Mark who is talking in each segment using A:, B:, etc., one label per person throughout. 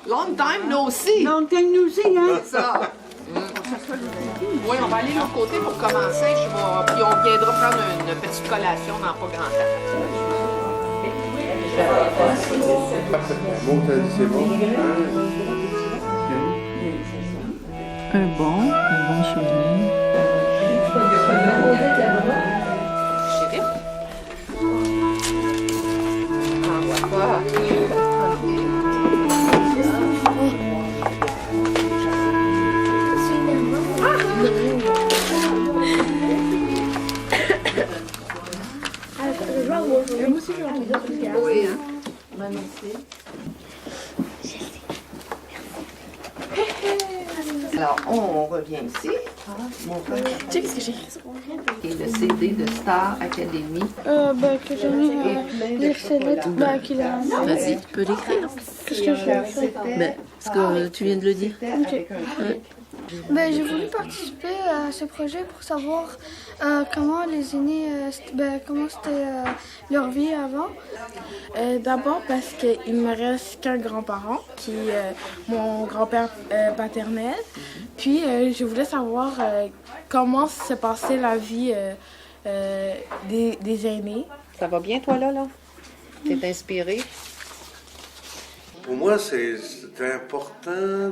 A: Long time no see.
B: Long time no see, hein?
A: C'est ça. Oui, on va aller de l'autre côté pour commencer. Puis on viendra prendre une petite collation dans pas grand temps.
C: C'est bon.
D: Un bon souvenir.
A: Chérie? Ah, on va pas. Oui, hein? Merci. Alors, on revient ici. Mon frère.
E: Tu sais qu'est-ce que j'ai écrit sur mon
A: Et le CD de Star Academy.
E: que j'ai mis lire ses lettres, qu'il a...
D: Vas-y, tu peux l'écrire.
E: Qu'est-ce que j'ai fait?
D: Parce que tu viens de le dire.
E: J'ai voulu participer à ce projet pour savoir comment les aînés, comment c'était leur vie avant.
F: D'abord parce qu'il me reste qu'un grand-parent, qui est mon grand-père paternel. Puis je voulais savoir comment s'est passée la vie des aînés.
A: Ça va bien, toi, là? T'es inspiré?
C: Pour moi, c'était important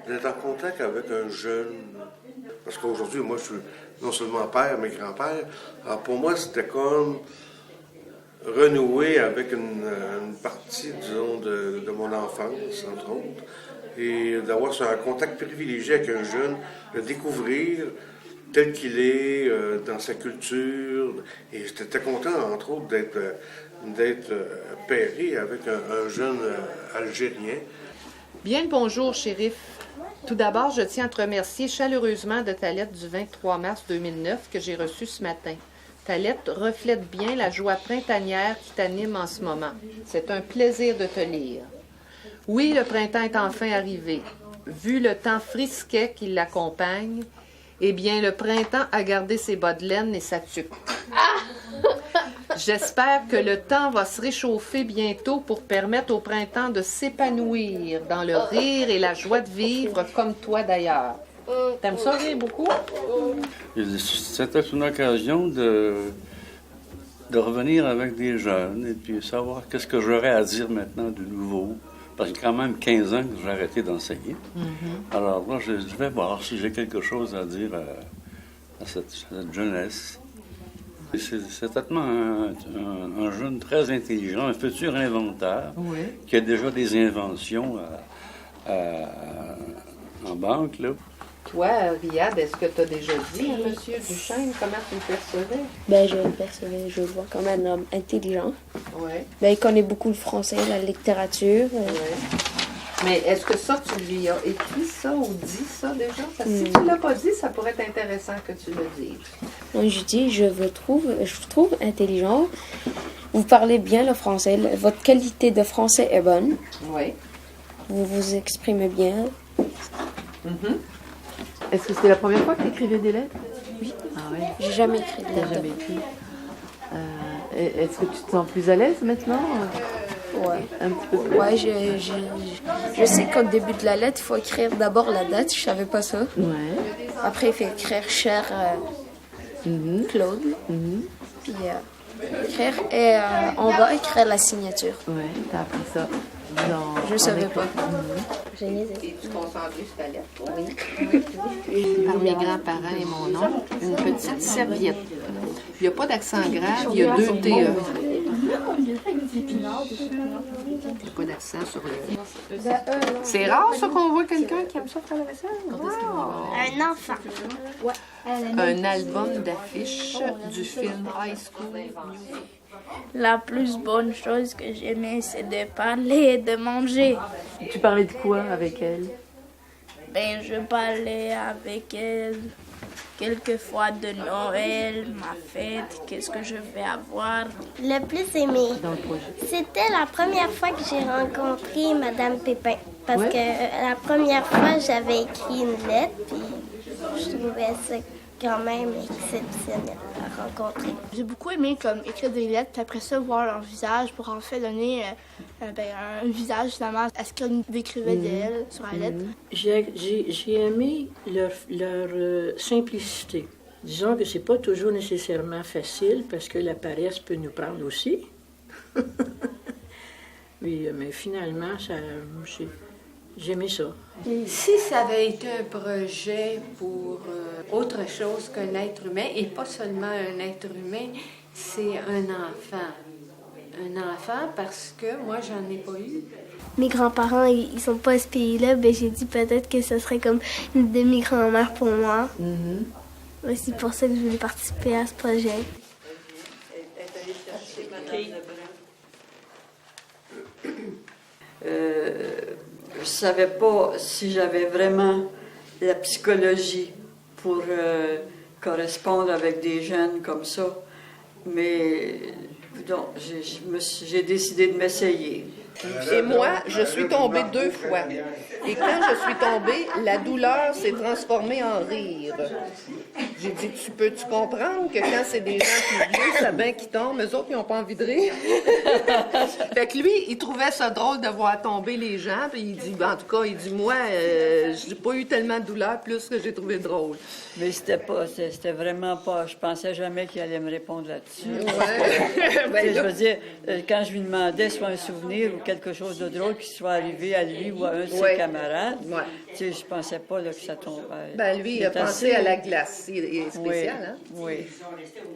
C: d'être en contact avec un jeune. Parce qu'aujourd'hui, moi, je suis non seulement père, mais grand-père. Alors pour moi, c'était comme renouer avec une partie, disons, de mon enfance, entre autres. Et d'avoir un contact privilégié avec un jeune, le découvrir tel qu'il est, dans sa culture. Et j'étais content, entre autres, d'être pairé avec un jeune Algérien.
A: Bien le bonjour, shérif. Tout d'abord, je tiens à te remercier chaleureusement de ta lettre du 23 mars 2009 que j'ai reçue ce matin. Ta lettre reflète bien la joie printanière qui t'anime en ce moment. C'est un plaisir de te lire. Oui, le printemps est enfin arrivé. Vu le temps frisquet qui l'accompagne, eh bien, le printemps a gardé ses bas de laine et sa tuque. J'espère que le temps va se réchauffer bientôt pour permettre au printemps de s'épanouir dans le rire et la joie de vivre, comme toi d'ailleurs. T'aimes ça rire beaucoup?
G: C'était une occasion de revenir avec des jeunes et puis savoir qu'est-ce que j'aurais à dire maintenant de nouveau. Parce que quand même 15 ans que j'ai arrêté d'enseigner. Alors là, je vais voir si j'ai quelque chose à dire à cette jeunesse. C'est tellement un jeune très intelligent, un futur inventeur, qui a déjà des inventions en banque, là.
A: Toi, Riyad, est-ce que tu as déjà dit à M. Duchesne comment tu le percevais?
H: Je le percevais, je le vois comme un homme intelligent.
A: Oui.
H: Il connaît beaucoup le français, la littérature.
A: Mais est-ce que ça, tu lui as écrit ça ou dit ça déjà? Parce que si tu ne l'as pas dit, ça pourrait être intéressant que tu le dises.
H: Donc, je dis, je vous trouve intelligent. Vous parlez bien le français. Votre qualité de français est bonne.
A: Oui.
H: Vous vous exprimez bien.
D: Est-ce que c'était la première fois que tu écrivais des lettres?
H: Oui.
D: Ah oui.
H: J'ai jamais écrit de
D: T'as
H: lettres.
D: jamais écrit. Est-ce que tu te sens plus à l'aise maintenant?
H: Ouais.
D: Un petit peu plus?
H: Ouais, je sais qu'au début de la lettre, il faut écrire d'abord la date. Je savais pas ça.
D: Ouais.
H: Après, il faut écrire cher Claude. Puis écrire. Et on va écrire la signature.
D: Ouais, t'as appris ça. Non.
H: Je savais pas.
A: Et tu concentres sur ta lettre? Oui. Par mes grands-parents et mon oncle, une petite serviette. Il n'y a pas d'accent grave, il y a 2 TE. Il n'y a pas d'accent sur le... C'est rare, ça, qu'on voit quelqu'un qui aime ça faire la vaisselle? Wow.
E: Un enfant.
A: Un album d'affiches du film High School.
I: La plus bonne chose que j'aimais, c'est de parler et de manger.
D: Tu parlais de quoi avec elle?
I: Je parlais avec elle quelquefois de Noël, ma fête, qu'est-ce que je vais avoir.
J: Le plus aimé,
D: Dans le projet.
J: c'était la première fois que j'ai rencontré Madame Pépin. Parce que la première fois, j'avais écrit une lettre, puis je trouvais ça quand même exceptionnel à rencontrer.
E: J'ai beaucoup aimé comme écrire des lettres, puis après ça, voir leur visage pour en fait donner
I: Un visage, finalement, est-ce qu'on décrivait d'elle sur la lettre?
B: J'ai aimé leur simplicité. Disons que c'est pas toujours nécessairement facile parce que la paresse peut nous prendre aussi. Oui, mais finalement, j'ai aimé ça.
K: Si ça avait été un projet pour autre chose qu'un être humain, et pas seulement un être humain, c'est un enfant. Un enfant parce que moi, j'en ai pas eu.
J: Mes grands-parents, ils sont pas à ce pays-là, ben j'ai dit peut-être que ce serait comme une demi-grand-mère pour moi. C'est pour ça que je voulais participer à ce projet.
L: Je savais pas si j'avais vraiment la psychologie pour correspondre avec des jeunes comme ça, mais donc, j'ai décidé de m'essayer.
A: Et moi, je suis tombée 2 fois. Et quand je suis tombée, la douleur s'est transformée en rire. J'ai dit, tu peux-tu comprendre que quand c'est des gens plus vieux, ça bien qui tombent, eux autres, ils n'ont pas envie de rire. Fait que lui, il trouvait ça drôle de voir tomber les gens, puis il dit, en tout cas, il dit, moi, j'ai pas eu tellement de douleur, plus que j'ai trouvé drôle.
L: Mais c'était vraiment pas, je pensais jamais qu'il allait me répondre là-dessus.
A: Ouais.
L: Je veux dire, quand je lui demandais soit un souvenir ou quelque chose de drôle qui soit arrivé à lui ou à un de ses camarades, je pensais pas là, que ça tombait.
A: Ben lui, il a pensé à la glace. Il est spécial, hein?
L: Oui.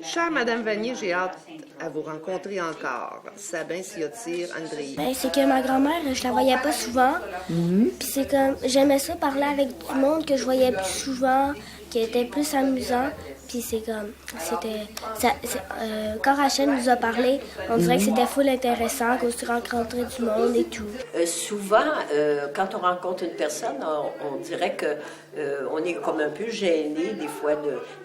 A: Chère Madame Vanier, j'ai hâte à vous rencontrer encore. Sabin Siotir André.
J: Ben, c'est que ma grand-mère, je la voyais pas souvent. Puis c'est comme, j'aimais ça parler avec du monde que je voyais plus souvent, qui était plus amusant. Puis c'est comme, quand Rachel nous a parlé, on dirait que c'était full intéressant, qu'on se rencontrait du monde et tout.
M: Souvent, quand on rencontre une personne, on dirait que on est comme un peu gêné des fois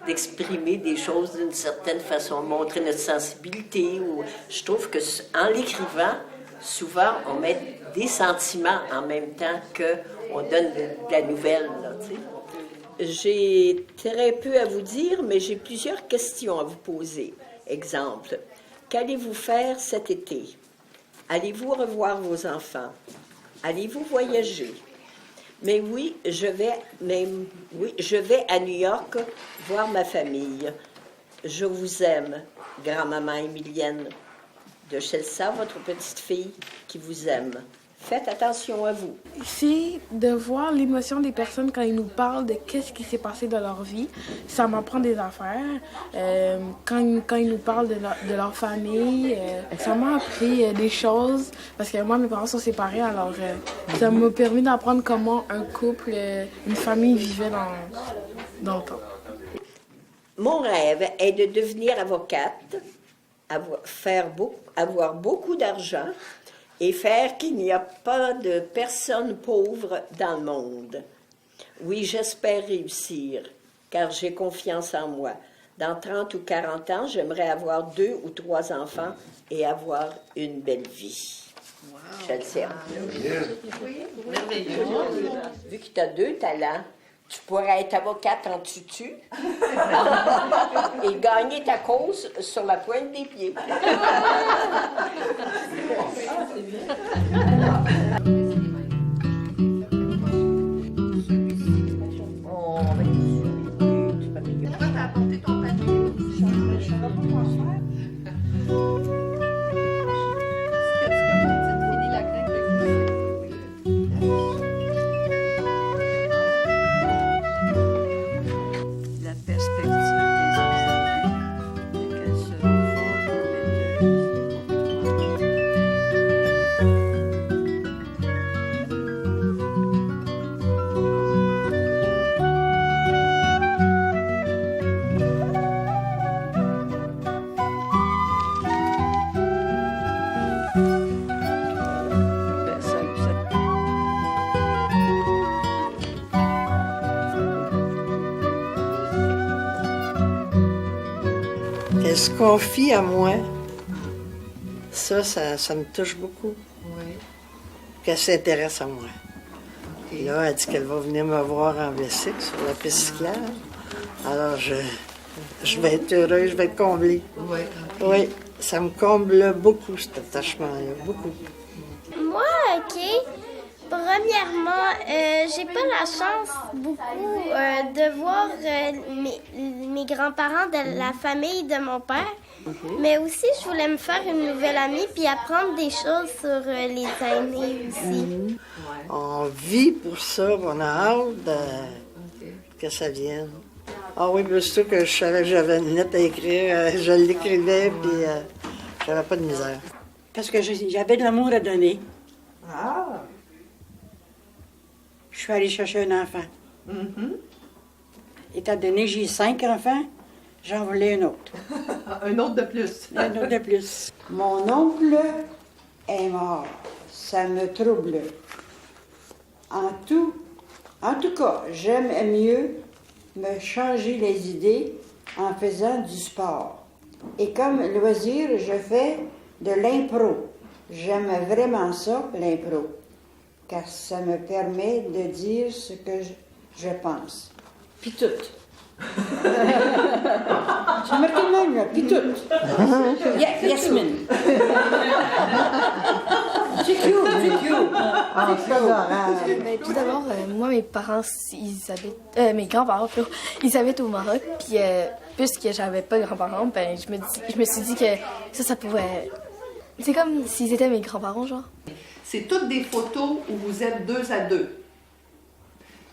M: d'exprimer des choses d'une certaine façon, montrer notre sensibilité. Je trouve que en l'écrivant, souvent on met des sentiments en même temps qu'on donne de la nouvelle, là, tu sais. J'ai très peu à vous dire, mais j'ai plusieurs questions à vous poser. Exemple, qu'allez-vous faire cet été? Allez-vous revoir vos enfants? Allez-vous voyager? Mais oui, je vais à New York voir ma famille. Je vous aime, grand-maman Émilienne de Chelsea, votre petite fille qui vous aime. Faites attention à vous.
F: C'est de voir l'émotion des personnes quand ils nous parlent de qu'est-ce qui s'est passé dans leur vie. Ça m'apprend des affaires. Quand ils nous parlent de leur famille, ça m'a appris des choses. Parce que moi, mes parents sont séparés, alors ça m'a permis d'apprendre comment un couple, une famille vivait dans le temps.
M: Mon rêve est de devenir avocate, avoir beaucoup d'argent, et faire qu'il n'y a pas de personnes pauvres dans le monde. Oui, j'espère réussir, car j'ai confiance en moi. Dans 30 ou 40 ans, j'aimerais avoir 2 ou 3 enfants et avoir une belle vie. Wow. Je le sais.
A: Oui, merveilleux.
M: Vu que tu as 2 talents, tu pourrais être avocate en tutu et gagner ta cause sur la pointe des pieds.
N: Elle se confie à moi. Ça me touche beaucoup.
A: Oui.
N: Qu'elle s'intéresse à moi. Et là, elle dit qu'elle va venir me voir en bicycle sur la piste cyclable. Alors, je vais être heureuse, je vais être comblée.
A: Oui.
N: Oui, ça me comble beaucoup, cet attachement-là, beaucoup.
J: Premièrement, j'ai pas la chance beaucoup de voir mes grands-parents de la famille de mon père. Mais aussi, je voulais me faire une nouvelle amie puis apprendre des choses sur les aînés aussi.
N: On vit pour ça, on a hâte que ça vienne. Ah oui, plutôt que je savais que j'avais une lettre à écrire, je l'écrivais, puis j'avais pas de misère.
O: Parce que j'avais de l'amour à donner. Ah! Je suis allée chercher un enfant. Étant donné que j'ai 5 enfants, j'en voulais un autre.
A: Un autre de plus.
O: Un autre de plus. Mon oncle est mort. Ça me trouble. En tout cas, j'aime mieux me changer les idées en faisant du sport. Et comme loisir, je fais de l'impro. J'aime vraiment ça, l'impro, car ça me permet de dire ce que je pense. Puis tout. J'ai marqué le même, là. Puis tout. Yasmine. C'est cute, c'est cute.
N: Ah, c'est adorable.
P: Ben, tout d'abord, moi, mes parents, mes grands-parents, ils habitent au Maroc. Puis, puisque j'avais pas de grands-parents, ben, je me suis dit que ça pouvait. C'est comme s'ils étaient mes grands-parents, genre.
A: C'est toutes des photos où vous êtes 2 à 2.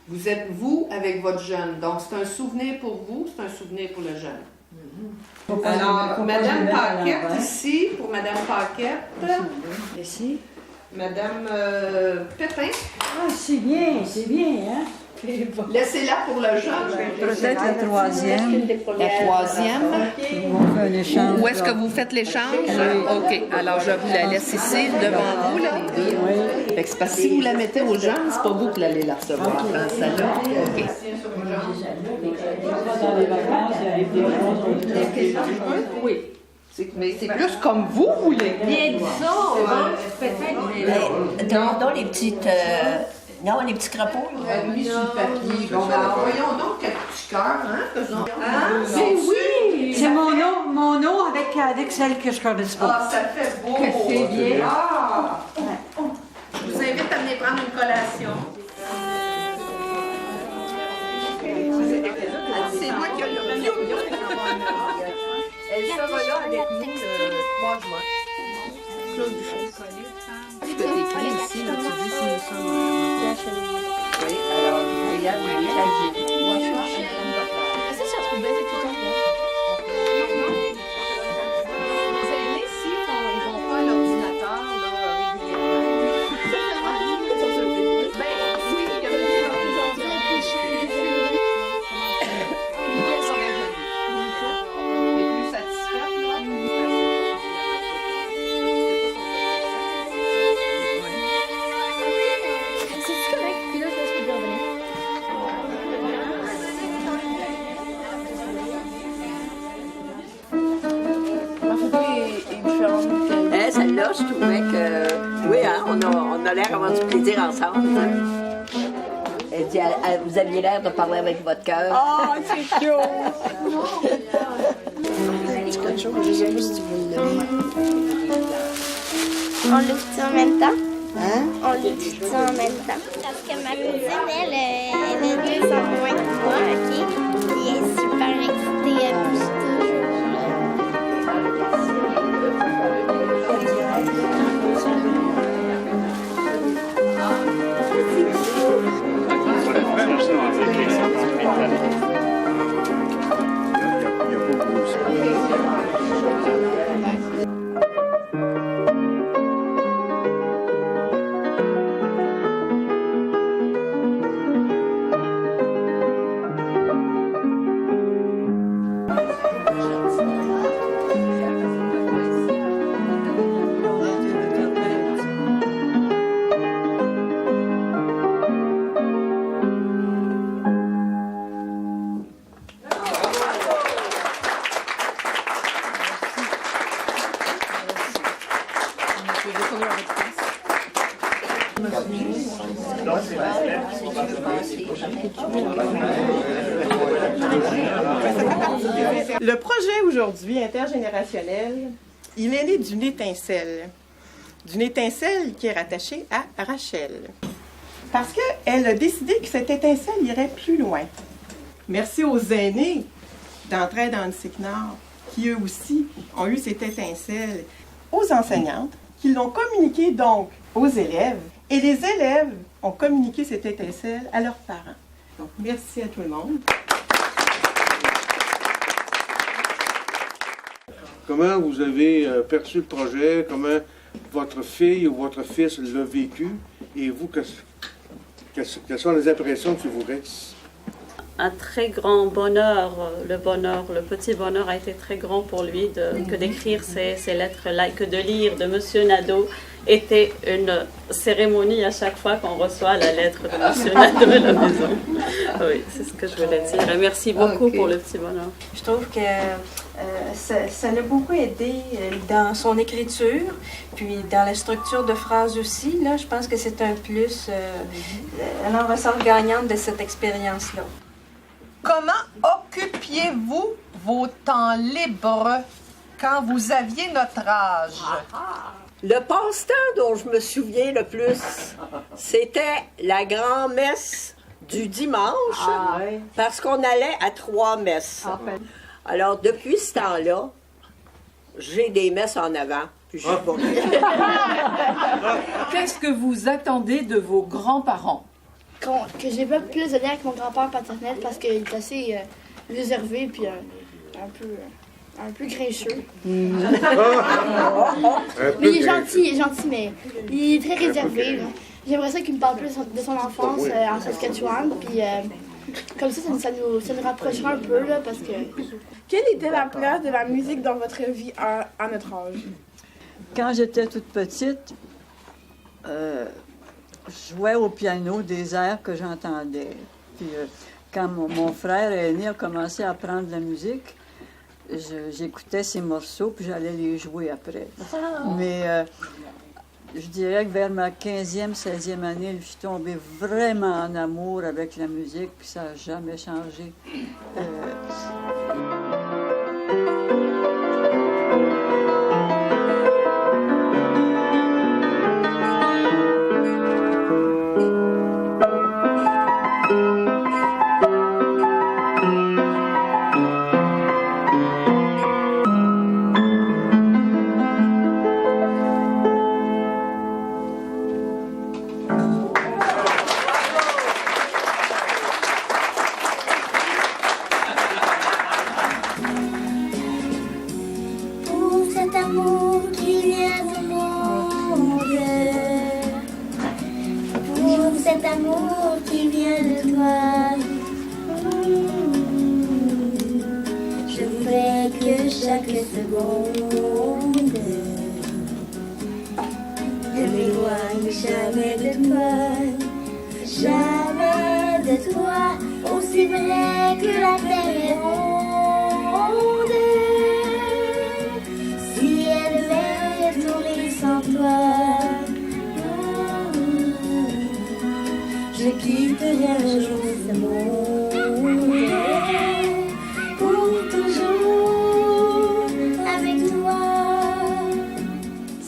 A: Vous êtes vous avec votre jeune. Donc, c'est un souvenir pour vous, c'est un souvenir pour le jeune. Alors, Madame Paquette ici, pour Madame Paquette.
O: Ici.
A: Madame Pépin.
O: Ah, c'est bien, hein?
A: Laissez-la pour le jeune.
L: Peut-être la troisième.
A: La troisième.
L: On fait l'échange.
A: Où est-ce que vous faites l'échange? OK. Alors, je vous la laisse ici, devant vous, là. Fait que c'est parce que si vous la mettez aux jeunes, c'est pas vous qui allez la recevoir. Celle-là. OK. Oui. Mais c'est plus comme vous voulez.
M: Bien, disons, dans les petites... non, les petits crapauds.
A: Lui sur le papier. Bon, alors, voyons donc quel petit cœur, hein, faisons.
O: Mais oui! C'est mon nom avec celle que je connais pas.
A: Ah, ça fait beau.
O: C'est bien.
A: Ah! Je vous invite à venir prendre une collation. C'est moi qui ai le mieux. Elle sera là avec nous le 3 juin. Claude Duchesne. Ce que tu écris ici, là, tu dis si nous sommes... Oui, alors, regarde, moi, je suis
P: Ça, ça se trouve bien, c'est tout le temps.
A: Vous savez, ici, ils vont pas à l'ordinateur, là, régulièrement. Ben, oui, il y a des plus satisfaite, là.
P: C'est correct, puis là, je laisse plus revenir. Ma photo est différente.
M: Celle-là, je trouvais que... Oui, hein, on a l'air d'avoir du plaisir ensemble. Elle dit, vous aviez l'air de parler avec votre cœur.
O: Ah, c'est chaud!
J: On l'ouvre en même temps?
N: Hein?
J: On l'ouvre en même temps. Parce que ma cousine, elle a 2 ans moins que moi, OK? Puis elle est super excitée, elle bouge
Q: Le projet aujourd'hui intergénérationnel, il est né d'une étincelle qui est rattachée à Rachel. parce qu'elle a décidé que cette étincelle irait plus loin. Merci aux aînés d'Entraide en Nord, qui eux aussi ont eu cette étincelle, aux enseignantes, qui l'ont communiqué donc aux élèves, et les élèves ont communiqué cette étincelle à leurs parents. Donc, merci à tout le monde.
C: Comment vous avez perçu le projet? Comment votre fille ou votre fils l'a vécu? Et vous, quelles sont les impressions qui vous restent?
R: Un très grand bonheur, le petit bonheur a été très grand pour lui que d'écrire ces lettres-là, que de lire de M. Nadeau était une cérémonie à chaque fois qu'on reçoit la lettre de M. Nadeau à la maison. Oui, c'est ce que je voulais dire. Et merci beaucoup pour le petit bonheur.
S: Je trouve que ça l'a beaucoup aidé dans son écriture, puis dans la structure de phrases aussi. Là, je pense que c'est un plus. Elle en ressort gagnante de cette expérience-là.
A: Comment occupiez-vous vos temps libres quand vous aviez notre âge?
M: Le passe-temps dont je me souviens le plus, c'était la grand-messe du dimanche, parce qu'on allait à 3 messes. Alors, depuis ce temps-là, j'ai des messes en avant, puis je suis pas.
T: Qu'est-ce que vous attendez de vos grands-parents?
P: Que j'ai pas plus de lien avec mon grand-père paternel parce qu'il est assez réservé puis un peu grincheux. Mais il est gentil, mais il est très réservé. J'aimerais ça qu'il me parle plus de son enfance en Saskatchewan, puis comme ça nous rapprochera un peu, là, parce que...
F: Quelle était la place de la musique dans votre vie à notre âge?
L: Quand j'étais toute petite, je jouais au piano des airs que j'entendais. Puis quand mon frère aîné a commencé à apprendre la musique, j'écoutais ses morceaux, puis j'allais les jouer après. Mais je dirais que vers ma 15e, 16e année, je suis tombée vraiment en amour avec la musique, puis ça n'a jamais changé.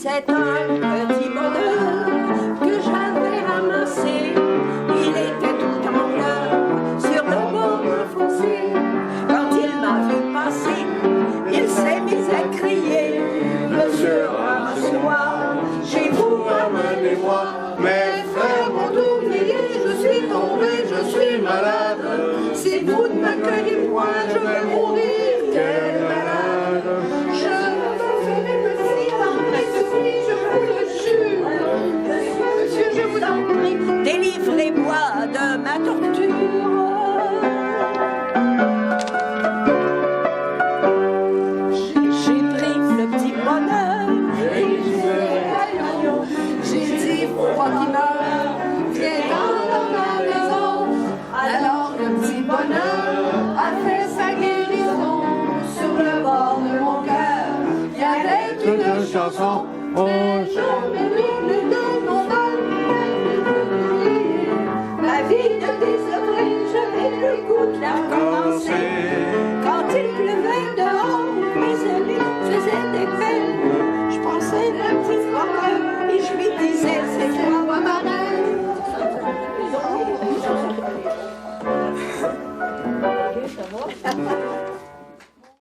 M: C'est un petit bonheur que j'avais ramassé. Il était tout en pleurs sur le bord d'un fossé. Quand il m'a vu passer, il s'est mis à crier: Monsieur, ramasse-moi, j'ai vous ramenez-moi. Mes frères m'ont oublié, je suis tombé, je suis malade. Si vous ne m'accueillez point, je vais mourir. Quelle malade! Je me fais mes petits pains, je vous le jure. Monsieur, je vous en prie, délivrez-moi de ma torture. J'ai pris le petit bonheur et j'ai dit pourquoi qu'il meurt, viens dans ma maison. Alors le petit bonheur a fait sa guérison. Sur le bord de mon cœur, il y avait une chanson. Mais jamais l'une de mon âme. Ma vie de désœuvrée, je n'ai plus le goût de la recommencer. Quand il pleuvait dehors, mes amis faisaient des peines. Je pensais d'un petit frère et je lui disais: c'est toi ma reine.
L: Merci.